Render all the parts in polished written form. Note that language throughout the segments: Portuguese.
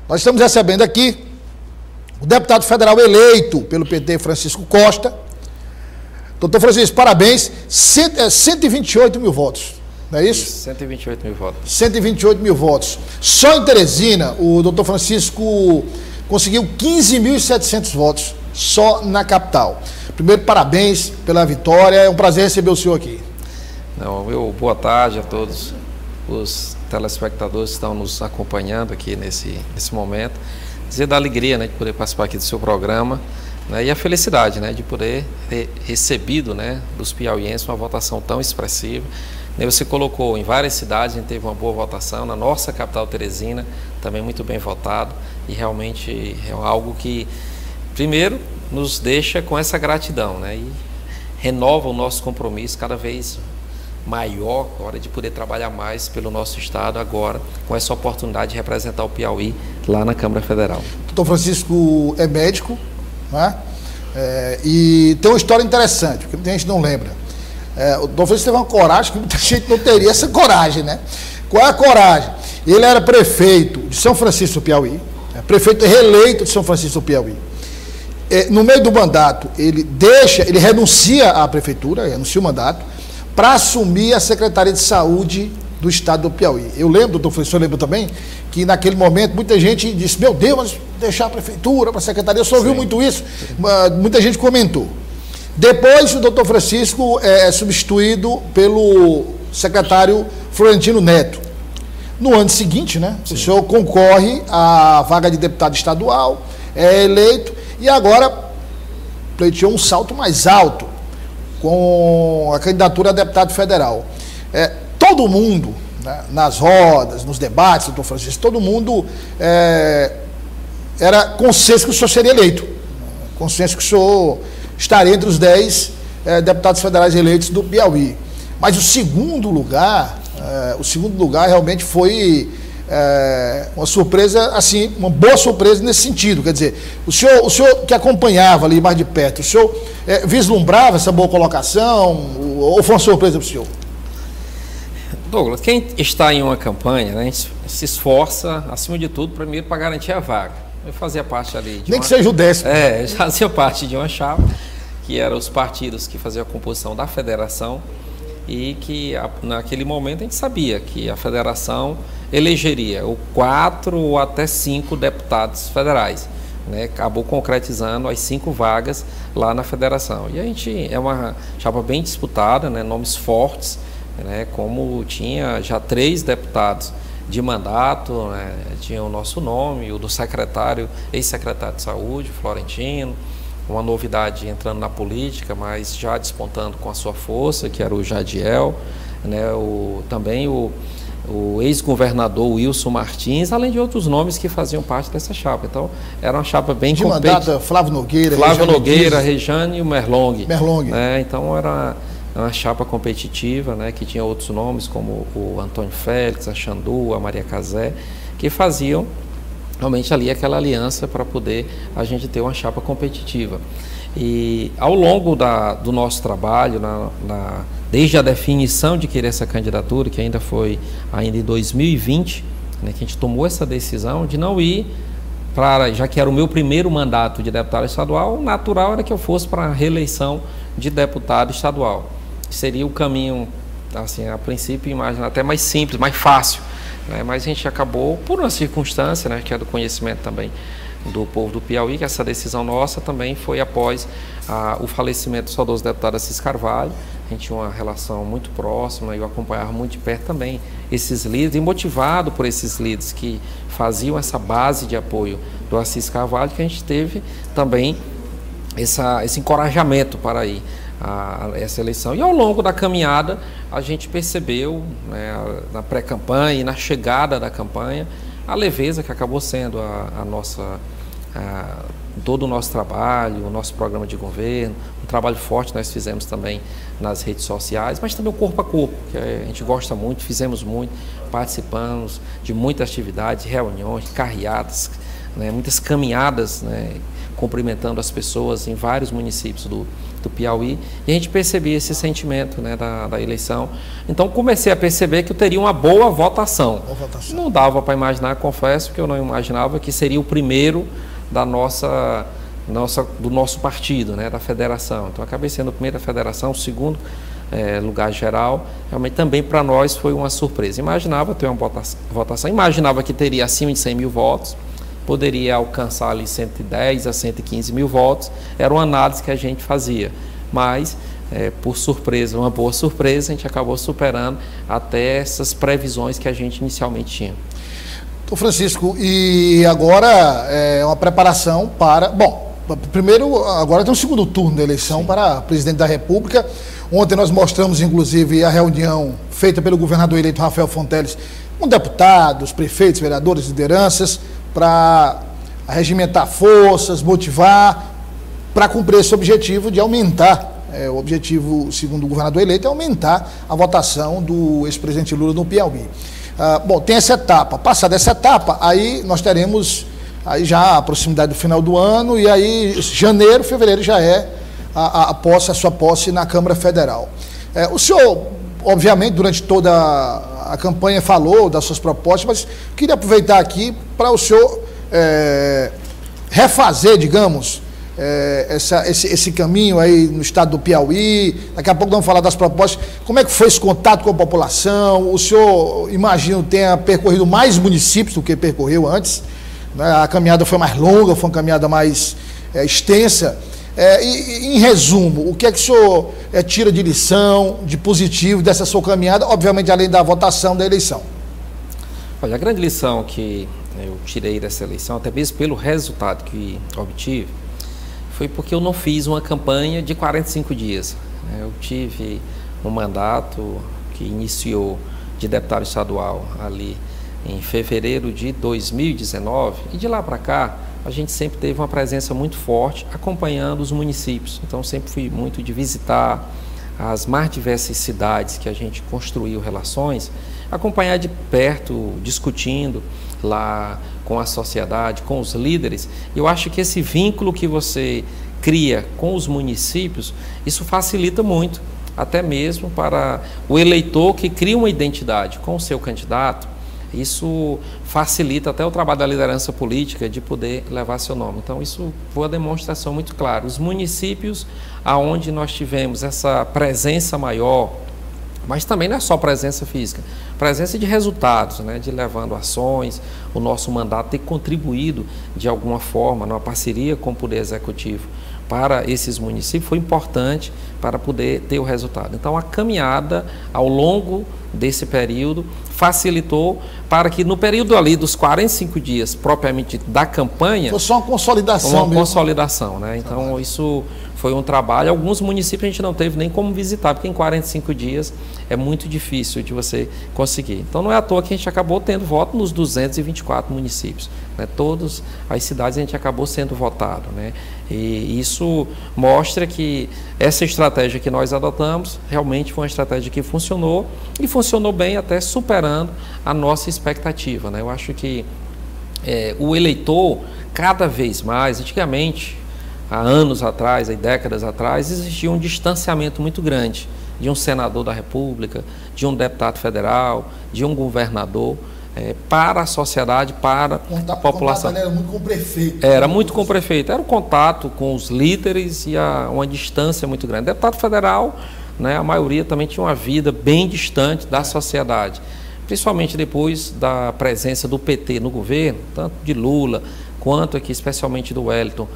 Nós estamos recebendo aqui o deputado federal eleito pelo PT, Francisco Costa. Doutor Francisco, parabéns. 128 mil votos, não é isso? 128 mil votos. 128 mil votos. Só em Teresina, o doutor Francisco conseguiu 15.700 votos, só na capital. Primeiro, parabéns pela vitória. É um prazer receber o senhor aqui. Boa tarde a todos os telespectadores que estão nos acompanhando aqui nesse momento. Dizer da alegria, né, de poder participar aqui do seu programa, né, e a felicidade, né, de poder ter recebido, né, dos piauienses uma votação tão expressiva. Você colocou em várias cidades, a gente teve uma boa votação, na nossa capital Teresina também muito bem votado, e realmente é algo que, primeiro, nos deixa com essa gratidão, né, e renova o nosso compromisso cada vez maior, hora de poder trabalhar mais pelo nosso estado agora, com essa oportunidade de representar o Piauí lá na Câmara Federal. Doutor Francisco é médico, né? E tem uma história interessante, que muita gente não lembra. O doutor Francisco teve uma coragem que muita gente não teria essa coragem, né? Qual é a coragem? Ele era prefeito de São Francisco do Piauí, prefeito reeleito de São Francisco do Piauí. No meio do mandato, ele renuncia à prefeitura, renuncia o mandato, para assumir a Secretaria de Saúde do Estado do Piauí. Eu lembro, doutor Francisco, lembra também, que naquele momento muita gente disse, meu Deus, mas deixar a prefeitura para a secretaria, eu só ouviu muito isso, muita gente comentou. Depois o doutor Francisco é substituído pelo secretário Florentino Neto. No ano seguinte, né, o senhor concorre à vaga de deputado estadual, é eleito, e agora pleiteou um salto mais alto, com a candidatura a deputado federal. Todo mundo, né, nas rodas, nos debates, doutor Francisco, todo mundo era consenso que o senhor seria eleito, consenso que o senhor estaria entre os 10 deputados federais eleitos do Piauí. Mas o segundo lugar realmente foi uma surpresa, assim, uma boa surpresa nesse sentido. Quer dizer, o senhor que acompanhava ali mais de perto, o senhor vislumbrava essa boa colocação ou foi uma surpresa para o senhor? Douglas, quem está em uma campanha, né, a gente se esforça, acima de tudo, primeiro para garantir a vaga. Eu fazia parte ali de nem que seja o 10º. Fazia parte de uma chapa, que eram os partidos que faziam a composição da federação, e que naquele momento a gente sabia que a federação elegeria 4 ou até 5 deputados federais, né? Acabou concretizando as 5 vagas lá na federação. E a gente é uma chapa bem disputada, né? Nomes fortes, né? Como tinha já 3 deputados de mandato, né? Tinha o nosso nome, o do secretário, ex-secretário de Saúde, Florentino. Uma novidade entrando na política, mas já despontando com a sua força, que era o Jadiel, né? Também o ex-governador Wilson Martins, além de outros nomes que faziam parte dessa chapa. Então, era uma chapa bem competitiva. Flávio Nogueira, Rejane e o Merlong. Né? Então, era uma chapa competitiva, né? Que tinha outros nomes, como o Antônio Félix, a Xandu, a Maria Casé, que faziam realmente ali aquela aliança para poder a gente ter uma chapa competitiva. E ao longo do nosso trabalho, desde a definição de querer essa candidatura, que ainda foi em 2020, né, que a gente tomou essa decisão de não ir para, já que era o meu primeiro mandato de deputado estadual, o natural era que eu fosse para a reeleição de deputado estadual. Seria o caminho, assim, a princípio, imagina, até mais simples, mais fácil. Mas a gente acabou, por uma circunstância, né, que é do conhecimento também do povo do Piauí, que essa decisão nossa também foi após o falecimento do saudoso deputado Assis Carvalho. A gente tinha uma relação muito próxima, eu acompanhava muito de perto também esses líderes, e motivado por esses líderes que faziam essa base de apoio do Assis Carvalho, que a gente teve também esse encorajamento para ir a essa eleição. E ao longo da caminhada a gente percebeu, né, na pré-campanha e na chegada da campanha, a leveza que acabou sendo todo o nosso trabalho, o nosso programa de governo, um trabalho forte que nós fizemos também nas redes sociais, mas também o corpo a corpo, que a gente gosta muito, fizemos muito, participamos de muitas atividades, reuniões, carreatas, né, muitas caminhadas, né, cumprimentando as pessoas em vários municípios do Piauí, e a gente percebia esse sentimento, né, da eleição. Então comecei a perceber que eu teria uma boa votação. Não dava para imaginar, confesso que eu não imaginava que seria o primeiro do nosso partido, né, da federação. Então acabei sendo o primeiro da federação, o segundo lugar geral. Realmente também para nós foi uma surpresa. Imaginava ter uma votação, imaginava que teria acima de 100 mil votos, poderia alcançar ali 110 a 115 mil votos, era uma análise que a gente fazia, mas por surpresa, uma boa surpresa, a gente acabou superando até essas previsões que a gente inicialmente tinha. Então, Francisco, e agora é uma preparação para... Bom, primeiro, agora tem um segundo turno da eleição. Sim. Para presidente da República. Ontem nós mostramos, inclusive, a reunião feita pelo governador eleito Rafael Fonteles com deputados, prefeitos, vereadores, lideranças, para regimentar forças, motivar, para cumprir esse objetivo de aumentar, o objetivo, segundo o governador eleito, é aumentar a votação do ex-presidente Lula no Piauí. Bom, tem essa etapa. Passada essa etapa, aí nós teremos aí já a proximidade do final do ano, e aí janeiro, fevereiro já é a sua posse na Câmara Federal. O senhor, obviamente, durante toda a campanha falou das suas propostas, mas queria aproveitar aqui para o senhor refazer, digamos, esse caminho aí no estado do Piauí. Daqui a pouco vamos falar das propostas. Como é que foi esse contato com a população? O senhor, imagino, tenha percorrido mais municípios do que percorreu antes, né? A caminhada foi mais longa, foi uma caminhada mais extensa. Em resumo, o que é que o senhor tira de lição, de positivo dessa sua caminhada, obviamente além da votação da eleição? Olha, a grande lição que eu tirei dessa eleição, até mesmo pelo resultado que obtive, foi porque eu não fiz uma campanha de 45 dias. Eu tive um mandato que iniciou de deputado estadual ali em fevereiro de 2019, e de lá para cá a gente sempre teve uma presença muito forte acompanhando os municípios. Então sempre fui muito de visitar as mais diversas cidades que a gente construiu relações, acompanhar de perto, discutindo lá com a sociedade, com os líderes. Eu acho que esse vínculo que você cria com os municípios, isso facilita muito, até mesmo para o eleitor que cria uma identidade com o seu candidato. Isso facilita até o trabalho da liderança política de poder levar seu nome. Então isso foi uma demonstração muito clara. Os municípios aonde nós tivemos essa presença maior, mas também não é só presença física, presença de resultados, né, de levando ações, o nosso mandato ter contribuído de alguma forma, numa parceria com o Poder Executivo, para esses municípios, foi importante para poder ter o resultado. Então a caminhada ao longo desse período facilitou para que no período ali dos 45 dias propriamente da campanha... Foi só uma consolidação mesmo. Uma consolidação, né? Então isso foi um trabalho. Alguns municípios a gente não teve nem como visitar, porque em 45 dias é muito difícil de você conseguir. Então não é à toa que a gente acabou tendo voto nos 224 municípios, né? Todas as cidades a gente acabou sendo votado, né? E isso mostra que essa estratégia que nós adotamos realmente foi uma estratégia que funcionou, e funcionou bem, até superando a nossa expectativa, né? Eu acho que o eleitor, cada vez mais, antigamente, há anos atrás, há décadas atrás, existia um distanciamento muito grande de um senador da República, de um deputado federal, de um governador, para a sociedade, para a população. Era muito com o prefeito. Era muito com o prefeito. Era o contato com os líderes e uma distância muito grande. Deputado federal, né, a maioria também tinha uma vida bem distante da sociedade, principalmente depois da presença do PT no governo, tanto de Lula quanto aqui especialmente do Wellington,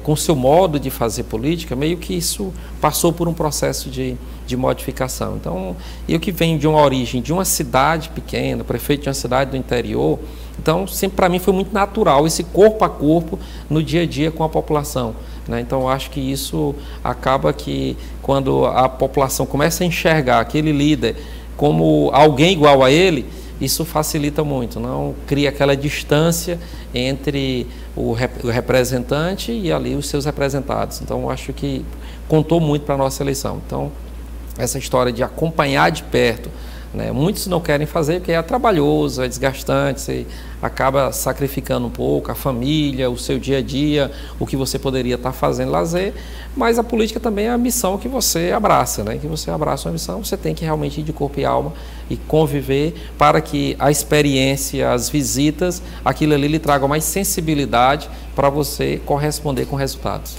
com seu modo de fazer política, meio que isso passou por um processo de modificação. Então, eu que venho de uma origem de uma cidade pequena, prefeito de uma cidade do interior, então sempre para mim foi muito natural esse corpo a corpo no dia a dia com a população, né? Então eu acho que isso acaba que quando a população começa a enxergar aquele líder como alguém igual a ele, isso facilita muito, não cria aquela distância entre o representante e ali os seus representados. Então eu acho que contou muito para a nossa eleição. Então essa história de acompanhar de perto, né? Muitos não querem fazer porque é trabalhoso, é desgastante, você acaba sacrificando um pouco a família, o seu dia a dia, o que você poderia estar fazendo lazer, mas a política também é a missão que você abraça, né? Que você abraça uma missão, você tem que realmente ir de corpo e alma e conviver para que a experiência, as visitas, aquilo ali lhe traga mais sensibilidade para você corresponder com resultados.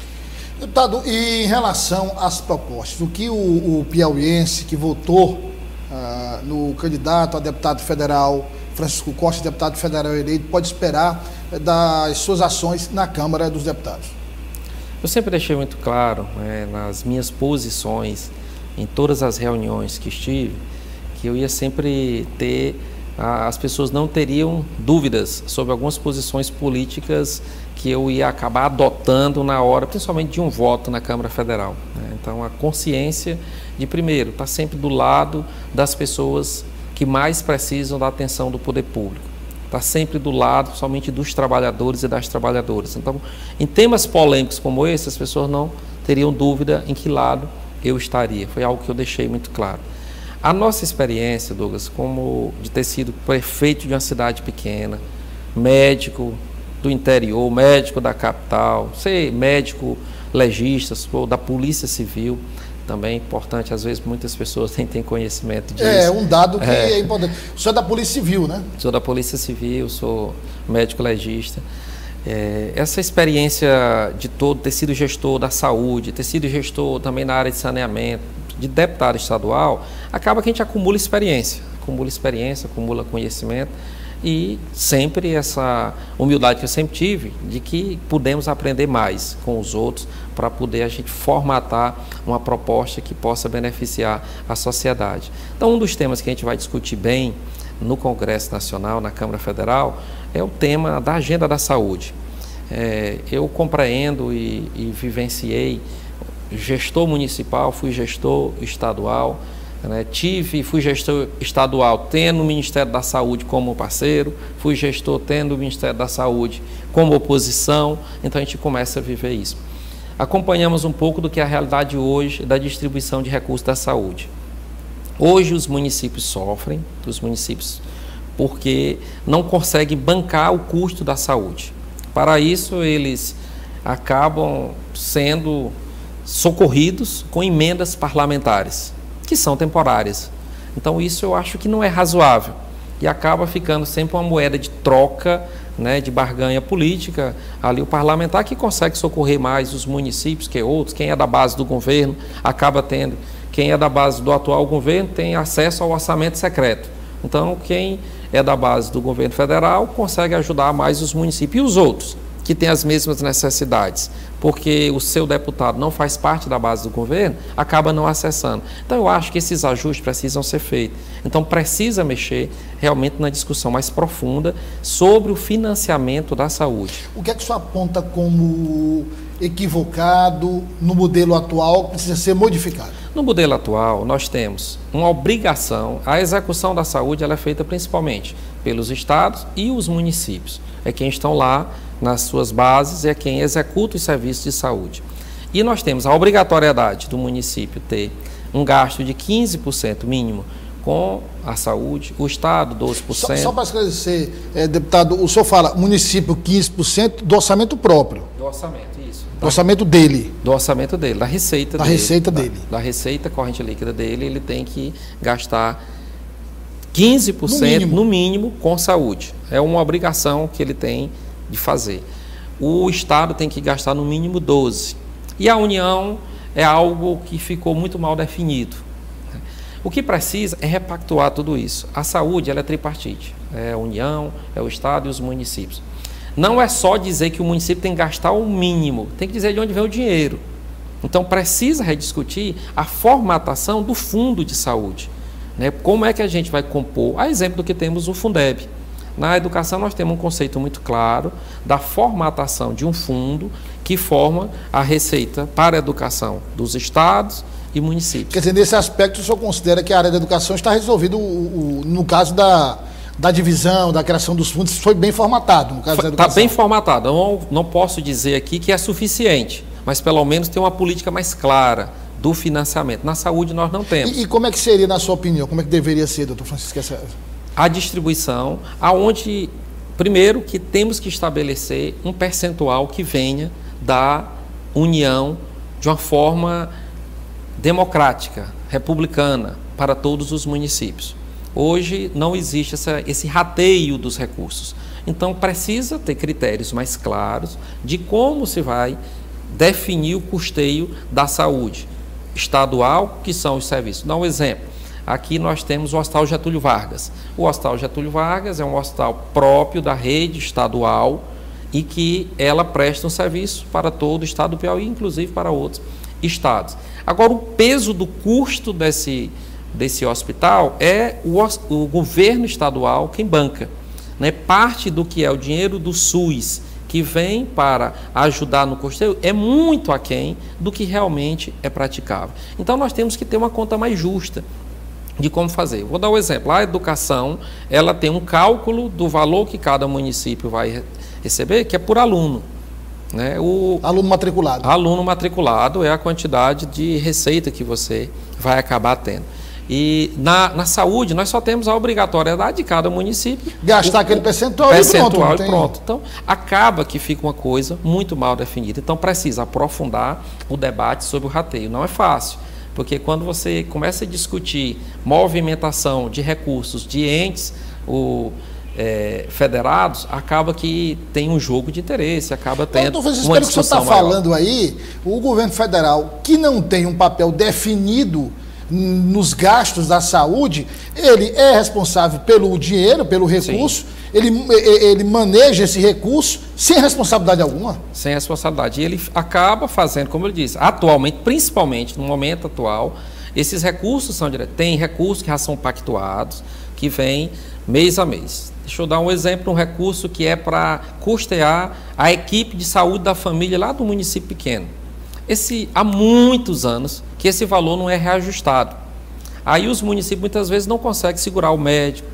Deputado, e em relação às propostas, o que o piauiense que votou no candidato a deputado federal, Francisco Costa, deputado federal eleito, pode esperar das suas ações na Câmara dos Deputados? Eu sempre deixei muito claro, né, nas minhas posições, em todas as reuniões que estive, que eu ia sempre ter, as pessoas não teriam dúvidas sobre algumas posições políticas que eu ia acabar adotando na hora, principalmente de um voto na Câmara Federal, né? Então, a consciência de, primeiro, estar sempre do lado das pessoas que mais precisam da atenção do poder público. Está sempre do lado somente dos trabalhadores e das trabalhadoras. Então, em temas polêmicos como esse, as pessoas não teriam dúvida em que lado eu estaria. Foi algo que eu deixei muito claro. A nossa experiência, Douglas, como de ter sido prefeito de uma cidade pequena, médico do interior, médico da capital, ser médico legista, ou da Polícia Civil, também é importante, às vezes muitas pessoas nem têm conhecimento disso. É um dado que é importante. O senhor é da Polícia Civil, né? Sou da Polícia Civil, sou médico legista. Essa experiência de ter sido gestor da saúde, ter sido gestor também na área de saneamento, de deputado estadual, acaba que a gente acumula experiência, acumula conhecimento e sempre essa humildade que eu sempre tive de que podemos aprender mais com os outros para poder a gente formatar uma proposta que possa beneficiar a sociedade. Então, um dos temas que a gente vai discutir bem no Congresso Nacional, na Câmara Federal, é o tema da agenda da saúde. Eu compreendo e vivenciei gestor municipal, fui gestor estadual, né? Fui gestor estadual tendo o Ministério da Saúde como parceiro, fui gestor tendo o Ministério da Saúde como oposição, então a gente começa a viver isso. Acompanhamos um pouco do que é a realidade hoje da distribuição de recursos da saúde. Hoje os municípios sofrem, porque não conseguem bancar o custo da saúde. Para isso, eles acabam sendo socorridos com emendas parlamentares, que são temporárias. Então, isso eu acho que não é razoável e acaba ficando sempre uma moeda de troca, né, de barganha política. Ali o parlamentar que consegue socorrer mais os municípios que outros, quem é da base do governo acaba tendo, quem é da base do atual governo tem acesso ao orçamento secreto. Então, quem é da base do governo federal consegue ajudar mais os municípios e os outros que têm as mesmas necessidades, porque o seu deputado não faz parte da base do governo, acaba não acessando. Então, eu acho que esses ajustes precisam ser feitos. Então, precisa mexer realmente na discussão mais profunda sobre o financiamento da saúde. O que é que o senhor aponta como equivocado no modelo atual que precisa ser modificado? No modelo atual, nós temos uma obrigação, a execução da saúde ela é feita principalmente pelos estados e os municípios. É quem estão lá nas suas bases, é quem executa os serviços de saúde. E nós temos a obrigatoriedade do município ter um gasto de 15% mínimo com a saúde, o estado 12%. Só para esclarecer, deputado, o senhor fala município 15% do orçamento próprio. Do orçamento, isso. Do orçamento dele. Do orçamento dele, da receita dele. Receita dele. Da receita corrente líquida dele, ele tem que gastar 15% no mínimo com saúde. É uma obrigação que ele tem de fazer. O Estado tem que gastar no mínimo 12%. E a União é algo que ficou muito mal definido. O que precisa é repactuar tudo isso. A saúde ela é tripartite. É a União, é o Estado e os municípios. Não é só dizer que o município tem que gastar o mínimo, tem que dizer de onde vem o dinheiro. Então, precisa rediscutir a formatação do fundo de saúde. Né? Como é que a gente vai compor? A exemplo do que temos o Fundeb. Na educação, nós temos um conceito muito claro da formatação de um fundo que forma a receita para a educação dos estados e municípios. Quer dizer, nesse aspecto, o senhor considera que a área da educação está resolvida, no caso da divisão, da criação dos fundos, foi bem formatado, no caso da educação? Está bem formatado. Eu não posso dizer aqui que é suficiente, mas pelo menos tem uma política mais clara, do financiamento. Na saúde nós não temos. E como é que seria, na sua opinião, como é que deveria ser, doutor Francisco? A distribuição, aonde, primeiro, que temos que estabelecer um percentual que venha da União de uma forma democrática, republicana, para todos os municípios. Hoje não existe esse rateio dos recursos. Então precisa ter critérios mais claros de como se vai definir o custeio da saúde estadual, que são os serviços. Dá um exemplo. Aqui nós temos o Hospital Getúlio Vargas. O Hospital Getúlio Vargas é um hospital próprio da rede estadual e que ela presta um serviço para todo o estado do Piauí, inclusive para outros estados. Agora, o peso do custo desse hospital é o governo estadual quem banca, né? Parte do que é o dinheiro do SUS que vem para ajudar no custeio é muito aquém do que realmente é praticável. Então, nós temos que ter uma conta mais justa de como fazer. Vou dar um exemplo. A educação, ela tem um cálculo do valor que cada município vai receber, que é por aluno. Né? O aluno matriculado. Aluno matriculado é a quantidade de receita que você vai acabar tendo. E na saúde, nós só temos a obrigatoriedade de cada município gastar aquele percentual e pronto. Então, acaba que fica uma coisa muito mal definida. Então, precisa aprofundar o debate sobre o rateio. Não é fácil, porque quando você começa a discutir movimentação de recursos de entes federados, acaba que tem um jogo de interesse, acaba tendo uma discussão maior. Pelo que o senhor está falando aí, o governo federal, que não tem um papel definido nos gastos da saúde, ele é responsável pelo dinheiro, pelo recurso, ele maneja esse recurso sem responsabilidade alguma? Sem responsabilidade. E ele acaba fazendo, como eu disse, atualmente, principalmente no momento atual, esses recursos são diretos. Tem recursos que já são pactuados, que vêm mês a mês. Deixa eu dar um exemplo, um recurso que é para custear a equipe de saúde da família lá do município pequeno. Há muitos anos que esse valor não é reajustado. Aí os municípios muitas vezes não conseguem segurar o médico,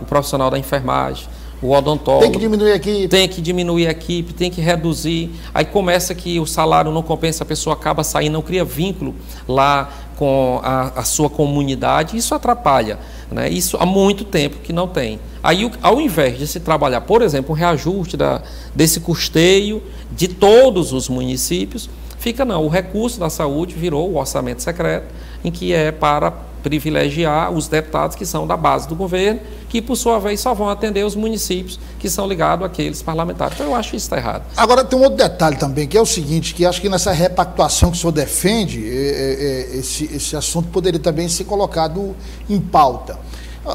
o profissional da enfermagem, o odontólogo. Tem que diminuir a equipe. Tem que diminuir a equipe, tem que reduzir. Aí começa que o salário não compensa, a pessoa acaba saindo, não cria vínculo lá com a sua comunidade. Isso atrapalha, né? Isso há muito tempo que não tem. Aí, ao invés de se trabalhar, por exemplo, um reajuste desse custeio de todos os municípios, o recurso da saúde virou o orçamento secreto, em que é para privilegiar os deputados que são da base do governo, que por sua vez só vão atender os municípios que são ligados àqueles parlamentares. Então eu acho que isso está errado. Agora tem um outro detalhe também, que é o seguinte, que acho que nessa repactuação que o senhor defende, esse assunto poderia também ser colocado em pauta.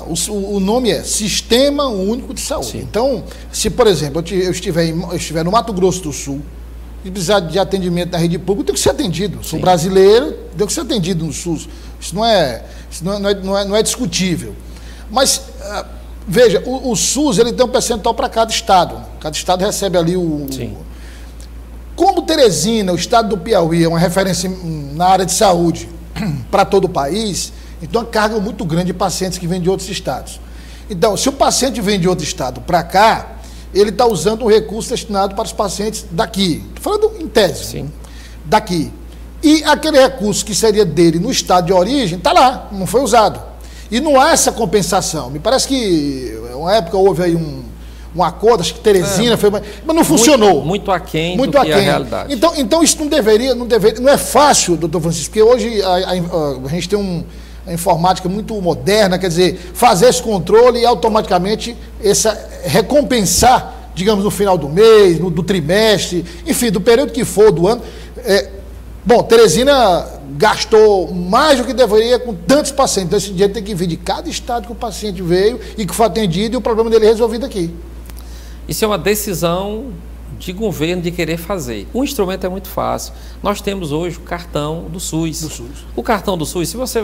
O nome é Sistema Único de Saúde. Sim. Então, se por exemplo eu estiver no Mato Grosso do Sul, e precisar de atendimento na rede pública, tem que ser atendido. Sou brasileiro, tem que ser atendido no SUS. Isso não é discutível. Mas, veja, o SUS ele tem um percentual para cada estado. Cada estado recebe ali Como Teresina, o estado do Piauí, é uma referência na área de saúde para todo o país, então é uma carga muito grande de pacientes que vêm de outros estados. Então, se o paciente vem de outro estado para cá, ele está usando um recurso destinado para os pacientes daqui. Estou falando em tese. Daqui. E aquele recurso que seria dele no estado de origem, está lá, não foi usado. E não há essa compensação. Me parece que, uma época, houve aí um acordo, acho que Teresina foi... Mas não funcionou. Muito aquém do que a realidade. Então isso não deveria... Não é fácil, doutor Francisco, porque hoje a gente tem a informática muito moderna, quer dizer, fazer esse controle e automaticamente recompensar, digamos, no final do mês, do trimestre, enfim, do período que for do ano. Bom, Teresina gastou mais do que deveria com tantos pacientes, então esse dinheiro tem que vir de cada estado que o paciente veio e que foi atendido e o problema dele é resolvido aqui. Isso é uma decisão de governo de querer fazer. O instrumento é muito fácil. Nós temos hoje o cartão do SUS. O cartão do SUS, se você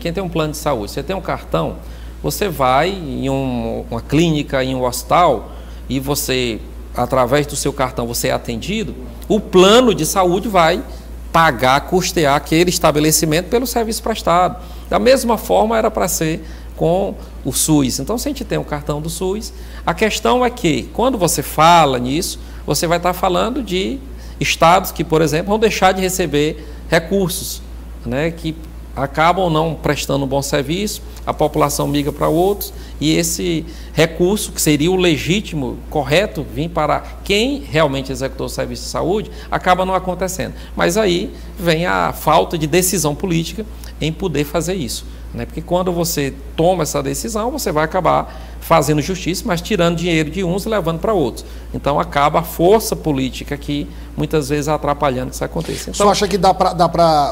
quem tem um plano de saúde, você tem um cartão, você vai em uma clínica, em um hospital, e você, através do seu cartão, você é atendido, o plano de saúde vai custear aquele estabelecimento pelo serviço prestado. Da mesma forma era para ser com o SUS. Então, se a gente tem o cartão do SUS, a questão é que, quando você fala nisso, você vai estar falando de estados que, por exemplo, vão deixar de receber recursos né, que acabam não prestando um bom serviço, a população migra para outros, e esse recurso, que seria o legítimo, correto, vir para quem realmente executou o serviço de saúde, acaba não acontecendo. Mas aí vem a falta de decisão política em poder fazer isso, né? Porque quando você toma essa decisão, você vai acabar fazendo justiça, mas tirando dinheiro de uns e levando para outros. Então acaba a força política aqui, muitas vezes atrapalhando que isso aconteça. Então, o senhor acha que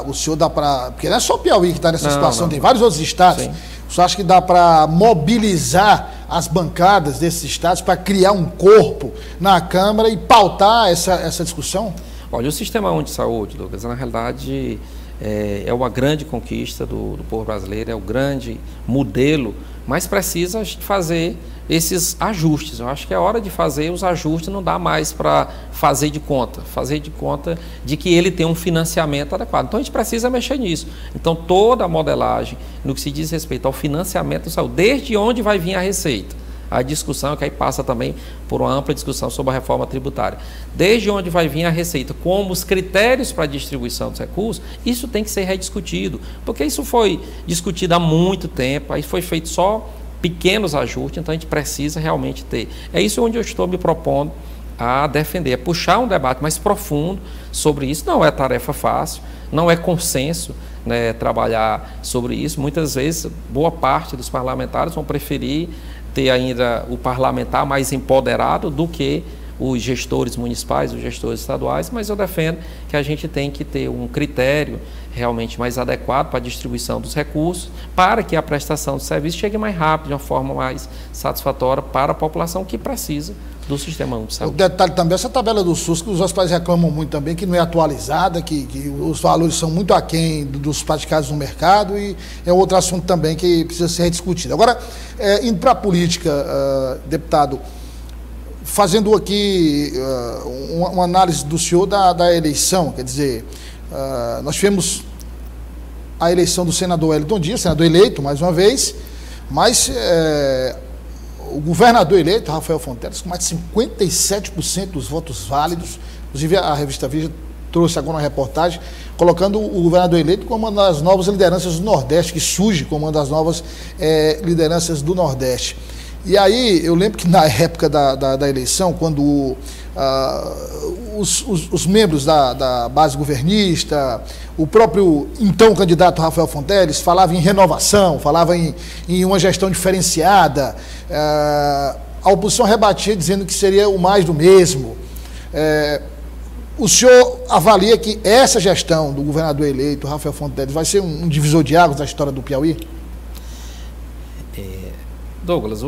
o senhor dá para, porque não é só o Piauí que está nessa situação, tem vários outros estados. Sim. O senhor acha que dá para mobilizar as bancadas desses estados para criar um corpo na Câmara e pautar essa discussão? Olha, o Sistema Único de Saúde, Douglas, na realidade é uma grande conquista do povo brasileiro, é o grande modelo, mas precisa a gente fazer esses ajustes. Eu acho que é hora de fazer os ajustes, não dá mais para fazer de conta de que ele tem um financiamento adequado. Então a gente precisa mexer nisso. Então toda a modelagem no que se diz respeito ao financiamento da saúde, desde onde vai vir a receita, a discussão que aí passa também por uma ampla discussão sobre a reforma tributária. Desde onde vai vir a receita, como os critérios para a distribuição dos recursos, isso tem que ser rediscutido, porque isso foi discutido há muito tempo, aí foi feito só pequenos ajustes, então a gente precisa realmente ter. É isso onde eu estou me propondo a defender, é puxar um debate mais profundo sobre isso. Não é tarefa fácil, não é consenso, né, trabalhar sobre isso. Muitas vezes, boa parte dos parlamentares vão preferir ter ainda o parlamentar mais empoderado do que os gestores municipais, os gestores estaduais, mas eu defendo que a gente tem que ter um critério realmente mais adequado para a distribuição dos recursos, para que a prestação de serviço chegue mais rápido, de uma forma mais satisfatória para a população que precisa do Sistema Único de Saúde. O detalhe também, essa tabela do SUS, que os hospitais reclamam muito também, que não é atualizada, que os valores são muito aquém dos praticados no mercado, e é outro assunto também que precisa ser rediscutido. Agora, indo para a política, deputado, fazendo aqui uma análise do senhor da eleição, quer dizer, nós tivemos a eleição do senador Wellington Dias, senador eleito mais uma vez, mas o governador eleito, Rafael Fonteles, com mais de 57% dos votos válidos. Inclusive a revista Veja trouxe agora uma reportagem colocando o governador eleito como uma das novas lideranças do Nordeste, que surge como uma das novas lideranças do Nordeste. E aí, eu lembro que na época da eleição, quando os membros da base governista, o próprio então candidato Rafael Fonteles falava em renovação, falava em uma gestão diferenciada, a oposição rebatia dizendo que seria o mais do mesmo. O senhor avalia que essa gestão do governador eleito, Rafael Fonteles, vai ser um divisor de águas da história do Piauí? Douglas,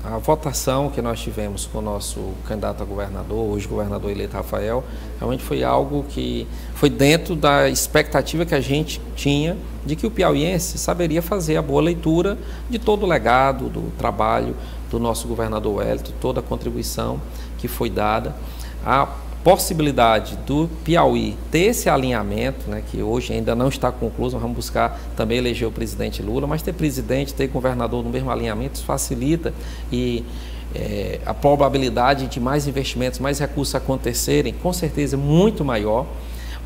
a votação que nós tivemos com o nosso candidato a governador, hoje governador eleito Rafael, realmente foi algo que foi dentro da expectativa que a gente tinha de que o piauiense saberia fazer a boa leitura de todo o legado, do trabalho do nosso governador Wellington, toda a contribuição que foi dada. A possibilidade do Piauí ter esse alinhamento, né, que hoje ainda não está concluído, vamos buscar também eleger o presidente Lula, mas ter presidente, ter governador no mesmo alinhamento, isso facilita e a probabilidade de mais investimentos, mais recursos acontecerem, com certeza é muito maior,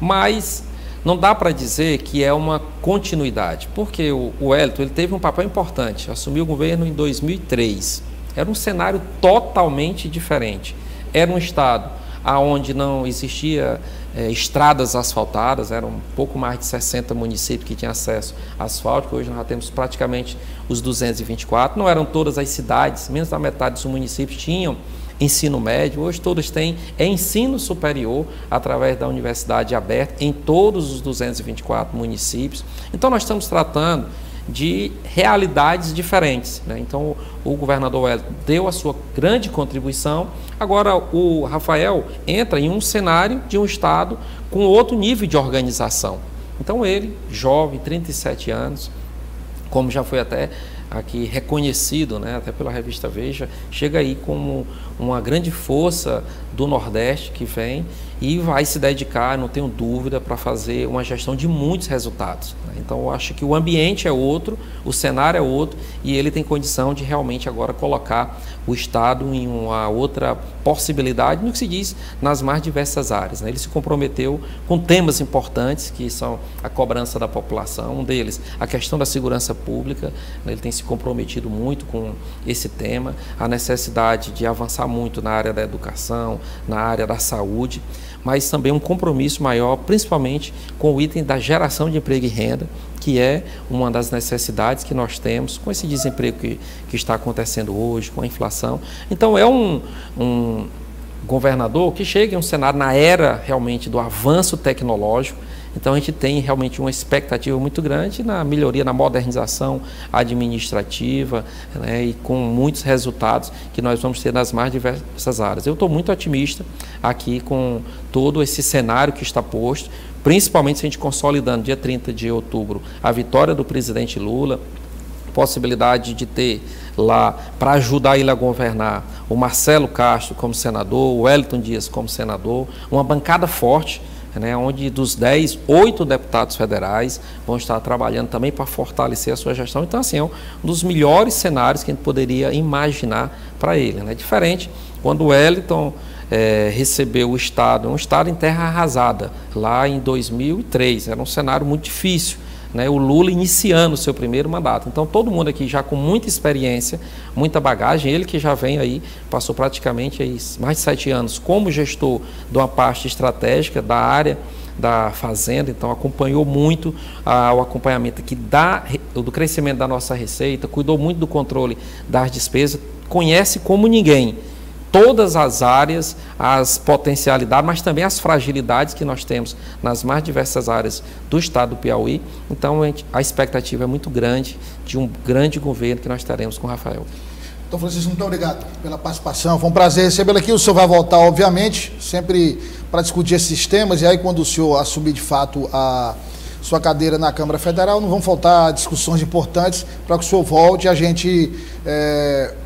mas não dá para dizer que é uma continuidade, porque o Wellington ele teve um papel importante, assumiu o governo em 2003, era um cenário totalmente diferente, era um estado onde não existia estradas asfaltadas, eram um pouco mais de 60 municípios que tinham acesso a asfalto, hoje nós já temos praticamente os 224, não eram todas as cidades, menos da metade dos municípios tinham ensino médio, hoje todos têm ensino superior através da universidade aberta em todos os 224 municípios, então nós estamos tratando de realidades diferentes, né? Então o governador Wellington deu a sua grande contribuição, agora o Rafael entra em um cenário de um estado com outro nível de organização, então ele, jovem, 37 anos, como já foi até aqui reconhecido, né, até pela revista Veja, chega aí como uma grande força do Nordeste que vem e vai se dedicar, não tenho dúvida, para fazer uma gestão de muitos resultados. Então, eu acho que o ambiente é outro, o cenário é outro, e ele tem condição de realmente agora colocar o Estado em uma outra possibilidade, no que se diz, nas mais diversas áreas. Ele se comprometeu com temas importantes, que são a cobrança da população, um deles, a questão da segurança pública. Ele tem se comprometido muito com esse tema, a necessidade de avançar muito na área da educação, na área da saúde, mas também um compromisso maior, principalmente com o item da geração de emprego e renda, que é uma das necessidades que nós temos com esse desemprego que está acontecendo hoje, com a inflação. Então, é um governador que chega em um cenário na era realmente do avanço tecnológico. Então, a gente tem realmente uma expectativa muito grande na melhoria, na modernização administrativa, né, e com muitos resultados que nós vamos ter nas mais diversas áreas. Eu estou muito otimista aqui com todo esse cenário que está posto, principalmente se a gente consolidando dia 30 de outubro a vitória do presidente Lula, possibilidade de ter lá, para ajudar ele a governar, o Marcelo Castro como senador, o Wellington Dias como senador, uma bancada forte, né, onde dos 10, 8 deputados federais vão estar trabalhando também para fortalecer a sua gestão. Então, assim, é um dos melhores cenários que a gente poderia imaginar para ele, né? Diferente quando o Wellington recebeu o Estado, um Estado em terra arrasada, lá em 2003, era um cenário muito difícil, né? O Lula iniciando o seu primeiro mandato. Então, todo mundo aqui já com muita experiência, muita bagagem, ele que já vem aí, passou praticamente aí mais de 7 anos como gestor de uma parte estratégica da área da fazenda, então acompanhou muito o acompanhamento aqui do crescimento da nossa receita, cuidou muito do controle das despesas, conhece como ninguém todas as áreas, as potencialidades, mas também as fragilidades que nós temos nas mais diversas áreas do estado do Piauí. Então, a expectativa é muito grande de um grande governo que nós teremos com o Rafael. Então, Francisco, muito obrigado pela participação. Foi um prazer recebê-lo aqui. O senhor vai voltar, obviamente, sempre para discutir esses temas. E aí, quando o senhor assumir de fato a sua cadeira na Câmara Federal, não vão faltar discussões importantes para que o senhor volte e a gente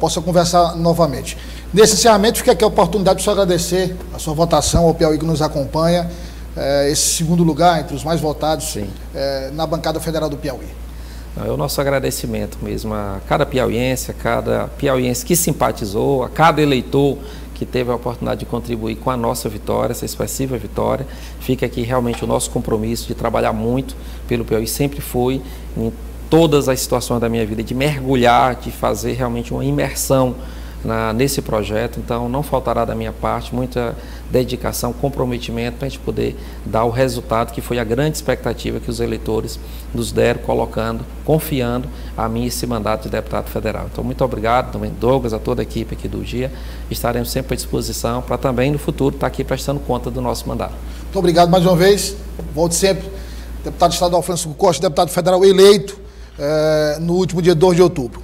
possa conversar novamente. Nesse encerramento, fica aqui a oportunidade de só agradecer a sua votação ao Piauí que nos acompanha, esse segundo lugar entre os mais votados na bancada federal do Piauí. É o nosso agradecimento mesmo a cada piauiense que simpatizou, a cada eleitor que teve a oportunidade de contribuir com a nossa vitória, essa expressiva vitória. Fica aqui realmente o nosso compromisso de trabalhar muito pelo Piauí, sempre foi em todas as situações da minha vida, de mergulhar, de fazer realmente uma imersão nesse projeto. Então, não faltará da minha parte muita dedicação, comprometimento para a gente poder dar o resultado que foi a grande expectativa que os eleitores nos deram, confiando a mim esse mandato de deputado federal. Então, muito obrigado também, Douglas, a toda a equipe aqui do GIA. Estaremos sempre à disposição para também no futuro estar aqui prestando conta do nosso mandato. Muito obrigado mais uma vez. Volte sempre. Deputado estadual Francisco Costa, deputado federal eleito no último dia 2 de outubro.